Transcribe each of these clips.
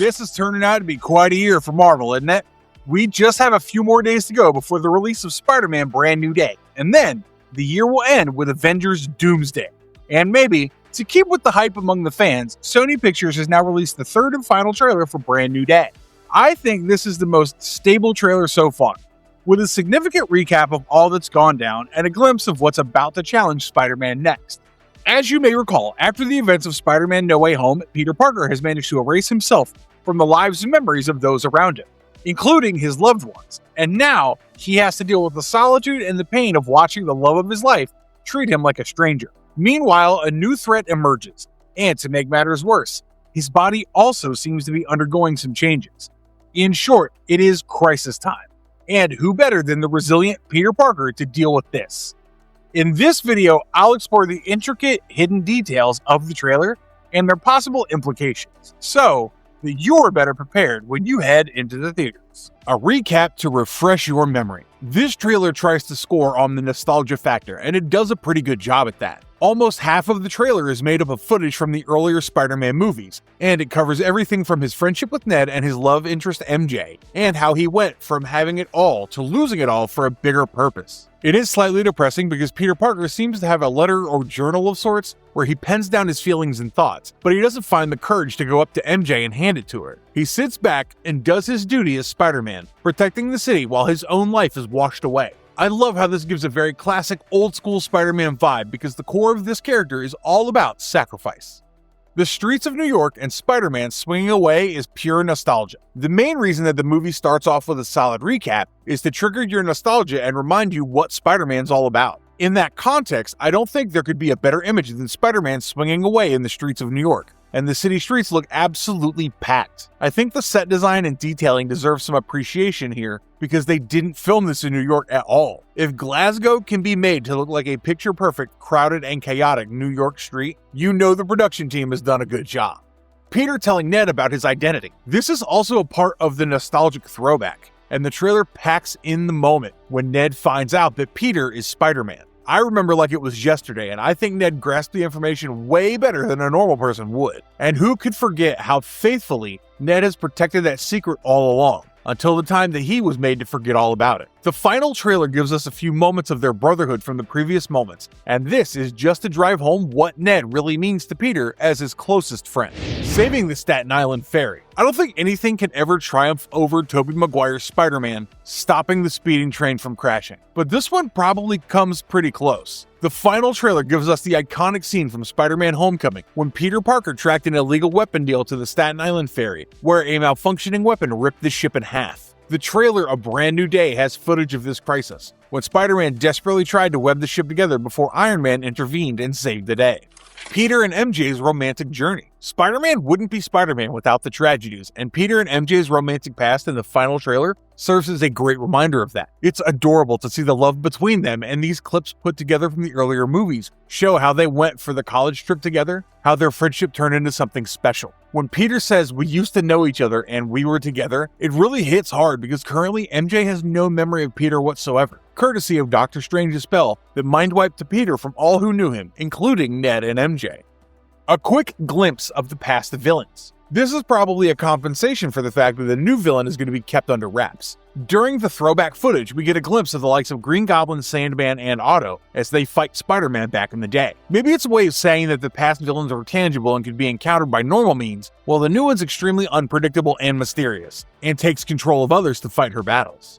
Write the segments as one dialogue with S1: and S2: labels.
S1: This is turning out to be quite a year for Marvel, isn't it? We just have a few more days to go before the release of Spider-Man Brand New Day, and then the year will end with Avengers Doomsday. And maybe, to keep with the hype among the fans, Sony Pictures has now released the third and final trailer for Brand New Day. I think this is the most stable trailer so far, with a significant recap of all that's gone down and a glimpse of what's about to challenge Spider-Man next. As you may recall, after the events of Spider-Man No Way Home, Peter Parker has managed to erase himself from the lives and memories of those around him, including his loved ones. And now, he has to deal with the solitude and the pain of watching the love of his life treat him like a stranger. Meanwhile, a new threat emerges, and to make matters worse, his body also seems to be undergoing some changes. In short, it is crisis time. And who better than the resilient Peter Parker to deal with this? In this video, I'll explore the intricate, hidden details of the trailer and their possible implications, so that you're better prepared when you head into the theaters. A recap to refresh your memory. This trailer tries to score on the nostalgia factor, and it does a pretty good job at that. Almost half of the trailer is made up of footage from the earlier Spider-Man movies, and it covers everything from his friendship with Ned and his love interest MJ, and how he went from having it all to losing it all for a bigger purpose. It is slightly depressing because Peter Parker seems to have a letter or journal of sorts where he pens down his feelings and thoughts, but he doesn't find the courage to go up to MJ and hand it to her. He sits back and does his duty as Spider-Man, protecting the city while his own life is washed away. I love how this gives a very classic old-school Spider-Man vibe because the core of this character is all about sacrifice. The streets of New York and Spider-Man swinging away is pure nostalgia. The main reason that the movie starts off with a solid recap is to trigger your nostalgia and remind you what Spider-Man's all about. In that context, I don't think there could be a better image than Spider-Man swinging away in the streets of New York. And the city streets look absolutely packed. I think the set design and detailing deserve some appreciation here because they didn't film this in New York at all. If Glasgow can be made to look like a picture-perfect, crowded and chaotic New York street, you know the production team has done a good job. Peter telling Ned about his identity. This is also a part of the nostalgic throwback, and the trailer packs in the moment when Ned finds out that Peter is Spider-Man. I remember like it was yesterday, and I think Ned grasped the information way better than a normal person would. And who could forget how faithfully Ned has protected that secret all along, until the time that he was made to forget all about it. The final trailer gives us a few moments of their brotherhood from the previous moments, and this is just to drive home what Ned really means to Peter as his closest friend. Saving the Staten Island ferry. I don't think anything can ever triumph over Tobey Maguire's Spider-Man stopping the speeding train from crashing, but this one probably comes pretty close. The final trailer gives us the iconic scene from Spider-Man Homecoming when Peter Parker tracked an illegal weapon deal to the Staten Island ferry, where a malfunctioning weapon ripped the ship in half. The trailer A Brand New Day has footage of this crisis, when Spider-Man desperately tried to web the ship together before Iron Man intervened and saved the day. Peter and MJ's romantic journey. Spider-Man wouldn't be Spider-Man without the tragedies, and Peter and MJ's romantic past in the final trailer serves as a great reminder of that. It's adorable to see the love between them, and these clips put together from the earlier movies show how they went for the college trip together, how their friendship turned into something special. When Peter says we used to know each other and we were together, it really hits hard because currently MJ has no memory of Peter whatsoever, courtesy of Doctor Strange's spell that mind-wiped to Peter from all who knew him, including Ned and MJ. A quick glimpse of the past villains. This is probably a compensation for the fact that the new villain is going to be kept under wraps. During the throwback footage, we get a glimpse of the likes of Green Goblin, Sandman, and Otto as they fight Spider-Man back in the day. Maybe it's a way of saying that the past villains are tangible and can be encountered by normal means, while the new one's extremely unpredictable and mysterious, and takes control of others to fight her battles.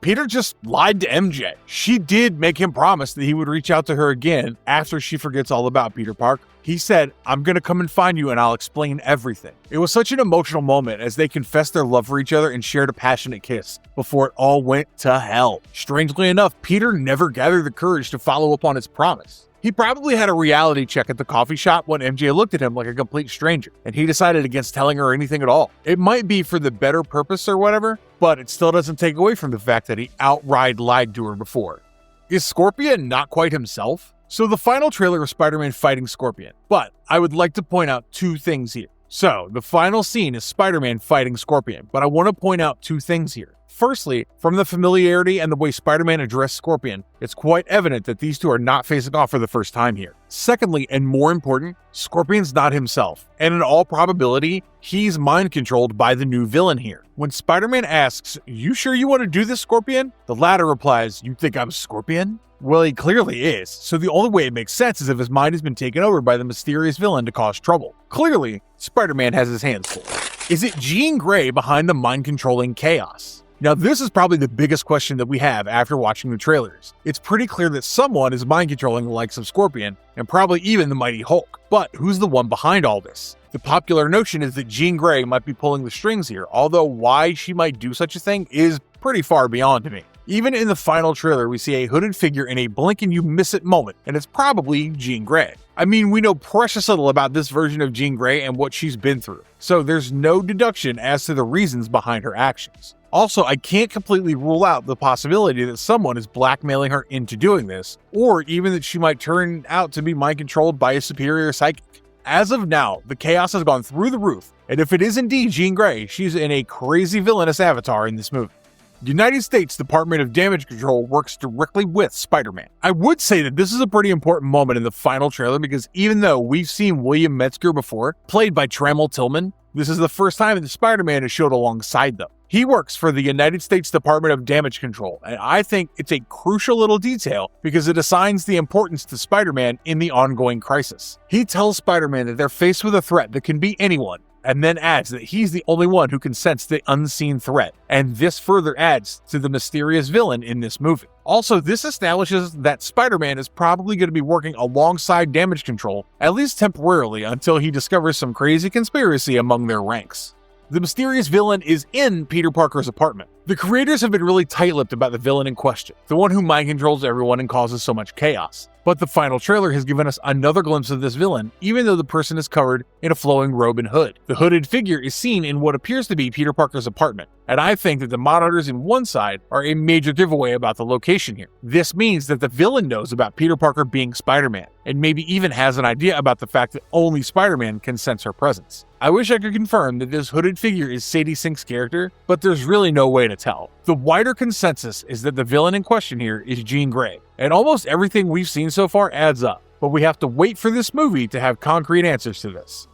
S1: Peter just lied to MJ. She did make him promise that he would reach out to her again after she forgets all about Peter Parker. He said, "I'm gonna come and find you and I'll explain everything." It was such an emotional moment as they confessed their love for each other and shared a passionate kiss before it all went to hell. Strangely enough, Peter never gathered the courage to follow up on his promise. He probably had a reality check at the coffee shop when MJ looked at him like a complete stranger, and he decided against telling her anything at all. It might be for the better purpose or whatever, but it still doesn't take away from the fact that he outright lied to her before. Is Scorpion not quite himself? So the final trailer of Spider-Man fighting Scorpion, but I would like to point out two things here. So the final scene is Spider-Man fighting Scorpion, but I want to point out two things here. Firstly, from the familiarity and the way Spider-Man addressed Scorpion, it's quite evident that these two are not facing off for the first time here. Secondly, and more important, Scorpion's not himself, and in all probability, he's mind-controlled by the new villain here. When Spider-Man asks, "You sure you want to do this, Scorpion?" the latter replies, "You think I'm Scorpion?" Well, he clearly is, so the only way it makes sense is if his mind has been taken over by the mysterious villain to cause trouble. Clearly, Spider-Man has his hands full. Is it Jean Grey behind the mind-controlling chaos? Now, this is probably the biggest question that we have after watching the trailers. It's pretty clear that someone is mind-controlling the likes of Scorpion, and probably even the mighty Hulk. But who's the one behind all this? The popular notion is that Jean Grey might be pulling the strings here, although why she might do such a thing is pretty far beyond me. Even in the final trailer, we see a hooded figure in a blink-and-you-miss-it moment, and it's probably Jean Grey. I mean, we know precious little about this version of Jean Grey and what she's been through, so there's no deduction as to the reasons behind her actions. Also, I can't completely rule out the possibility that someone is blackmailing her into doing this, or even that she might turn out to be mind-controlled by a superior psychic. As of now, the chaos has gone through the roof, and if it is indeed Jean Grey, she's in a crazy villainous avatar in this movie. The United States Department of Damage Control works directly with Spider-Man. I would say that this is a pretty important moment in the final trailer because even though we've seen William Metzger before, played by Trammell Tillman, this is the first time that Spider-Man is showed alongside them. He works for the United States Department of Damage Control, and I think it's a crucial little detail because it assigns the importance to Spider-Man in the ongoing crisis. He tells Spider-Man that they're faced with a threat that can be anyone, and then adds that he's the only one who can sense the unseen threat, and this further adds to the mysterious villain in this movie. Also, this establishes that Spider-Man is probably going to be working alongside Damage Control, at least temporarily, until he discovers some crazy conspiracy among their ranks. The mysterious villain is in Peter Parker's apartment. The creators have been really tight-lipped about the villain in question, the one who mind controls everyone and causes so much chaos. But the final trailer has given us another glimpse of this villain, even though the person is covered in a flowing robe and hood. The hooded figure is seen in what appears to be Peter Parker's apartment, and I think that the monitors in one side are a major giveaway about the location here. This means that the villain knows about Peter Parker being Spider-Man, and maybe even has an idea about the fact that only Spider-Man can sense her presence. I wish I could confirm that this hooded figure is Sadie Sink's character, but there's really no way to tell. The wider consensus is that the villain in question here is Jean Grey, and almost everything we've seen so far adds up, but we have to wait for this movie to have concrete answers to this.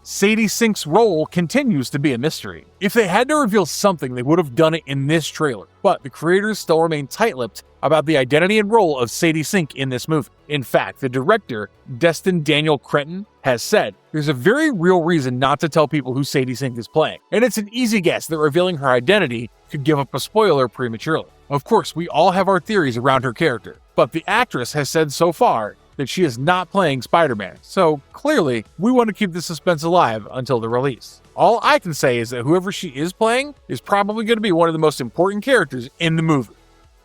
S1: Sadie Sink's role continues to be a mystery. If they had to reveal something, they would have done it in this trailer, but the creators still remain tight-lipped about the identity and role of Sadie Sink in this movie. In fact, the director, Destin Daniel Cretton, has said, "There's a very real reason not to tell people who Sadie Sink is playing, and it's an easy guess that revealing her identity could give up a spoiler prematurely." Of course, we all have our theories around her character, but the actress has said so far that she is not playing Spider-Man, so clearly, we want to keep the suspense alive until the release. All I can say is that whoever she is playing is probably going to be one of the most important characters in the movie.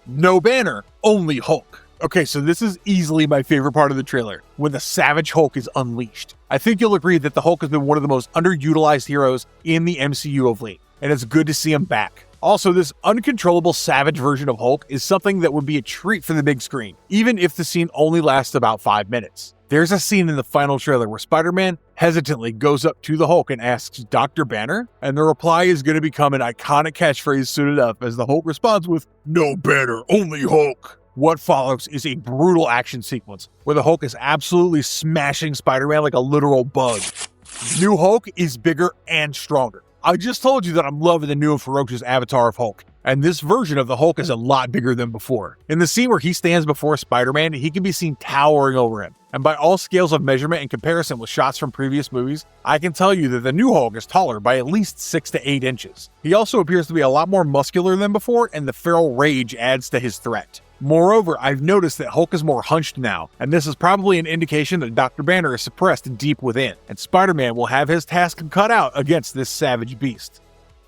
S1: No Banner, only Hulk. Okay, so this is easily my favorite part of the trailer, when the Savage Hulk is unleashed. I think you'll agree that the Hulk has been one of the most underutilized heroes in the MCU of late, and it's good to see him back. Also, this uncontrollable savage version of Hulk is something that would be a treat for the big screen, even if the scene only lasts about 5 minutes. There's a scene in the final trailer where Spider-Man hesitantly goes up to the Hulk and asks Dr. Banner, and the reply is going to become an iconic catchphrase soon enough as the Hulk responds with, "No Banner, only Hulk." What follows is a brutal action sequence where the Hulk is absolutely smashing Spider-Man like a literal bug. New Hulk is bigger and stronger. I just told you that I'm loving the new and ferocious avatar of Hulk, and this version of the Hulk is a lot bigger than before. In the scene where he stands before Spider-Man, he can be seen towering over him, and by all scales of measurement in comparison with shots from previous movies, I can tell you that the new Hulk is taller by at least 6 to 8 inches. He also appears to be a lot more muscular than before, and the feral rage adds to his threat. Moreover, I've noticed that Hulk is more hunched now, and this is probably an indication that Dr. Banner is suppressed deep within, and Spider-Man will have his task cut out against this savage beast.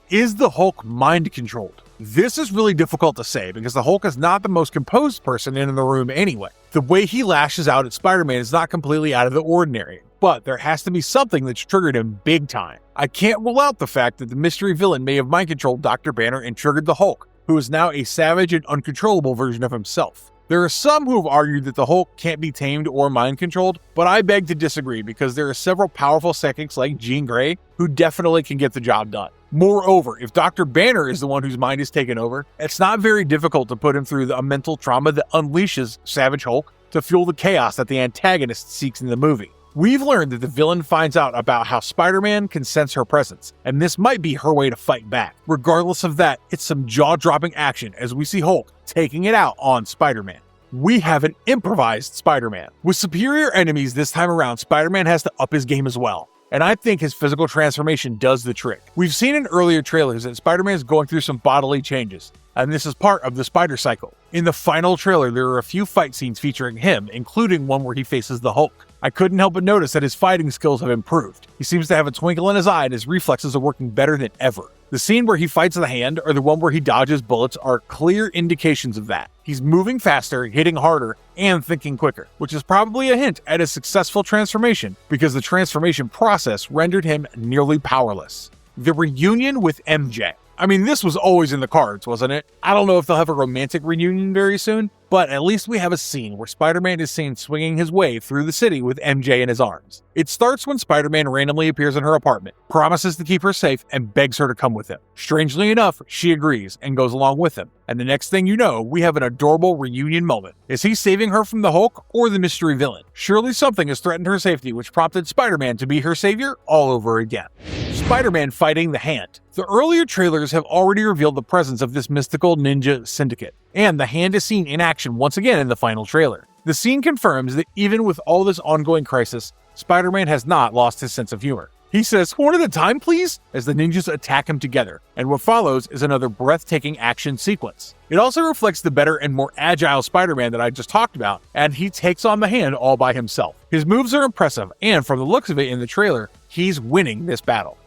S1: Is the Hulk mind-controlled? This is really difficult to say because the Hulk is not the most composed person in the room anyway. The way he lashes out at Spider-Man is not completely out of the ordinary, but there has to be something that's triggered him big time. I can't rule out the fact that the mystery villain may have mind-controlled Dr. Banner and triggered the Hulk, who is now a savage and uncontrollable version of himself. There are some who have argued that the Hulk can't be tamed or mind-controlled, but I beg to disagree because there are several powerful psychics like Jean Grey who definitely can get the job done. Moreover, if Dr. Banner is the one whose mind is taken over, it's not very difficult to put him through a mental trauma that unleashes Savage Hulk to fuel the chaos that the antagonist seeks in the movie. We've learned that the villain finds out about how Spider-Man can sense her presence, and this might be her way to fight back. Regardless of that, it's some jaw-dropping action as we see Hulk taking it out on Spider-Man. We have an improvised Spider-Man. With superior enemies this time around, Spider-Man has to up his game as well. And I think his physical transformation does the trick. We've seen in earlier trailers that Spider-Man is going through some bodily changes, and this is part of the Spider Cycle. In the final trailer, there are a few fight scenes featuring him, including one where he faces the Hulk. I couldn't help but notice that his fighting skills have improved. He seems to have a twinkle in his eye and his reflexes are working better than ever. The scene where he fights the Hand or the one where he dodges bullets are clear indications of that. He's moving faster, hitting harder, and thinking quicker, which is probably a hint at his successful transformation because the transformation process rendered him nearly powerless. The reunion with MJ. I mean, this was always in the cards, wasn't it? I don't know if they'll have a romantic reunion very soon, but at least we have a scene where Spider-Man is seen swinging his way through the city with MJ in his arms. It starts when Spider-Man randomly appears in her apartment, promises to keep her safe, and begs her to come with him. Strangely enough, she agrees and goes along with him. And the next thing you know, we have an adorable reunion moment. Is he saving her from the Hulk or the mystery villain? Surely something has threatened her safety, which prompted Spider-Man to be her savior all over again. Spider-Man fighting the Hand. The earlier trailers have already revealed the presence of this mystical ninja syndicate, and the Hand is seen in action once again in the final trailer. The scene confirms that even with all this ongoing crisis, Spider-Man has not lost his sense of humor. He says, "One at a time, please?" as the ninjas attack him together, and what follows is another breathtaking action sequence. It also reflects the better and more agile Spider-Man that I just talked about, and he takes on the Hand all by himself. His moves are impressive, and from the looks of it in the trailer, he's winning this battle.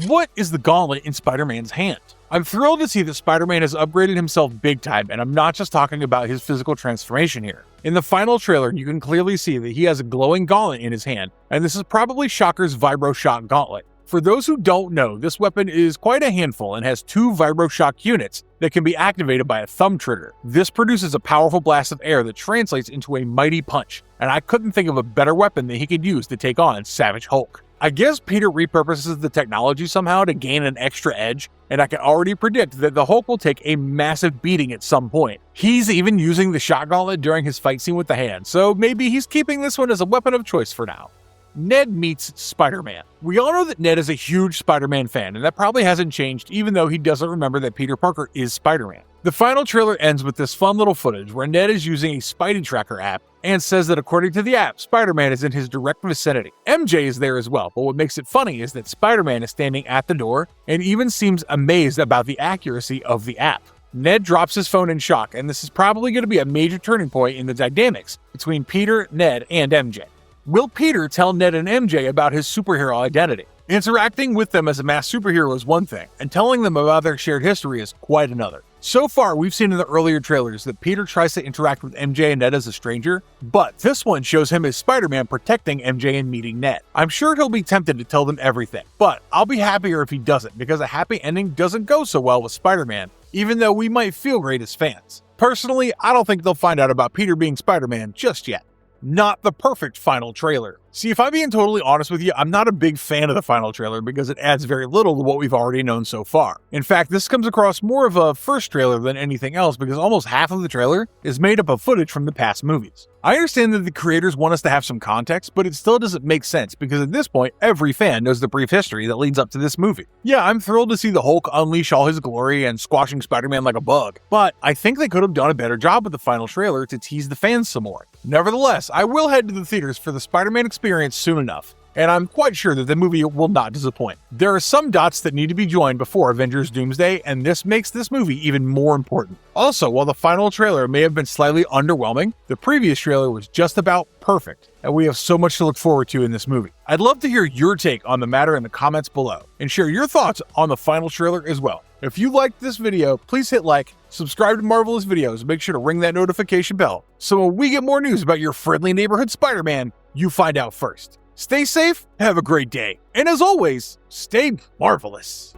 S1: What is the gauntlet in Spider-Man's hand? I'm thrilled to see that Spider-Man has upgraded himself big time, and I'm not just talking about his physical transformation here. In the final trailer, you can clearly see that he has a glowing gauntlet in his hand, and this is probably Shocker's VibroShock gauntlet. For those who don't know, this weapon is quite a handful and has 2 VibroShock units that can be activated by a thumb trigger. This produces a powerful blast of air that translates into a mighty punch, and I couldn't think of a better weapon that he could use to take on Savage Hulk. I guess Peter repurposes the technology somehow to gain an extra edge, and I can already predict that the Hulk will take a massive beating at some point. He's even using the shock gauntlet during his fight scene with the Hand, so maybe he's keeping this one as a weapon of choice for now. Ned meets Spider-Man. We all know that Ned is a huge Spider-Man fan, and that probably hasn't changed even though he doesn't remember that Peter Parker is Spider-Man. The final trailer ends with this fun little footage where Ned is using a Spidey Tracker app and says that according to the app, Spider-Man is in his direct vicinity. MJ is there as well, but what makes it funny is that Spider-Man is standing at the door and even seems amazed about the accuracy of the app. Ned drops his phone in shock, and this is probably going to be a major turning point in the dynamics between Peter, Ned, and MJ. Will Peter tell Ned and MJ about his superhero identity? Interacting with them as a masked superhero is one thing, and telling them about their shared history is quite another. So far, we've seen in the earlier trailers that Peter tries to interact with MJ and Ned as a stranger, but this one shows him as Spider-Man protecting MJ and meeting Ned. I'm sure he'll be tempted to tell them everything, but I'll be happier if he doesn't, because a happy ending doesn't go so well with Spider-Man, even though we might feel great as fans. Personally, I don't think they'll find out about Peter being Spider-Man just yet. Not the perfect final trailer. See, if I'm being totally honest with you, I'm not a big fan of the final trailer because it adds very little to what we've already known so far. In fact, this comes across more of a first trailer than anything else because almost half of the trailer is made up of footage from the past movies. I understand that the creators want us to have some context, but it still doesn't make sense because at this point, every fan knows the brief history that leads up to this movie. Yeah, I'm thrilled to see the Hulk unleash all his glory and squashing Spider-Man like a bug, but I think they could have done a better job with the final trailer to tease the fans some more. Nevertheless, I will head to the theaters for the Spider-Man experience soon enough, and I'm quite sure that the movie will not disappoint. There are some dots that need to be joined before Avengers Doomsday, and this makes this movie even more important. Also, while the final trailer may have been slightly underwhelming, the previous trailer was just about perfect, and we have so much to look forward to in this movie. I'd love to hear your take on the matter in the comments below, and share your thoughts on the final trailer as well. If you liked this video, please hit like, subscribe to Marvelous Videos, and make sure to ring that notification bell, so when we get more news about your friendly neighborhood Spider-Man, you find out first. Stay safe, have a great day, and as always, stay marvelous.